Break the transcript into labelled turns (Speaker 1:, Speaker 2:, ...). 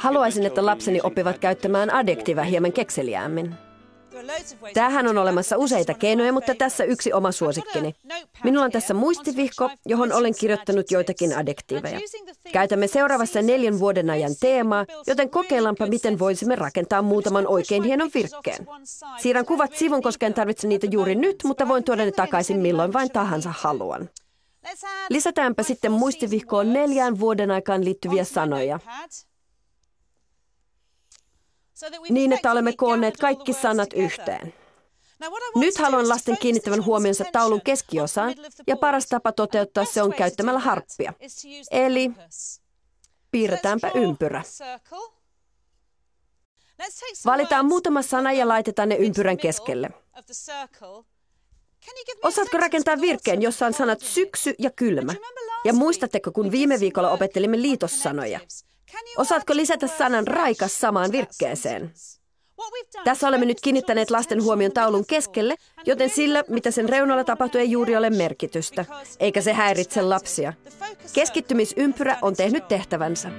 Speaker 1: Haluaisin, että lapseni oppivat käyttämään adjektiivia hieman kekseliäämmin. Tähän on olemassa useita keinoja, mutta tässä yksi oma suosikkini. Minulla on tässä muistivihko, johon olen kirjoittanut joitakin adjektiiveja. Käytämme seuraavassa 4 vuoden ajan teemaa, joten kokeillaanpa, miten voisimme rakentaa muutaman oikein hienon virkkeen. Siirrän kuvat sivun, koska en tarvitse niitä juuri nyt, mutta voin tuoda ne takaisin milloin vain tahansa haluan. Lisätäänpä sitten muistivihkoon 4 vuoden aikaan liittyviä sanoja. Niin, että olemme koonneet kaikki sanat yhteen. Nyt haluan lasten kiinnittävän huomionsa taulun keskiosaan, ja paras tapa toteuttaa se on käyttämällä harppia. Eli piirretäänpä ympyrä. Valitaan muutama sana ja laitetaan ne ympyrän keskelle. Osaatko rakentaa virkkeen, jossa on sanat syksy ja kylmä? Ja muistatteko, kun viime viikolla opettelimme liitossanoja? Osaatko lisätä sanan raikas samaan virkkeeseen? Tässä olemme nyt kiinnittäneet lasten huomion taulun keskelle, joten sillä, mitä sen reunalla tapahtuu, ei juuri ole merkitystä, eikä se häiritse lapsia. Keskittymisympyrä on tehnyt tehtävänsä.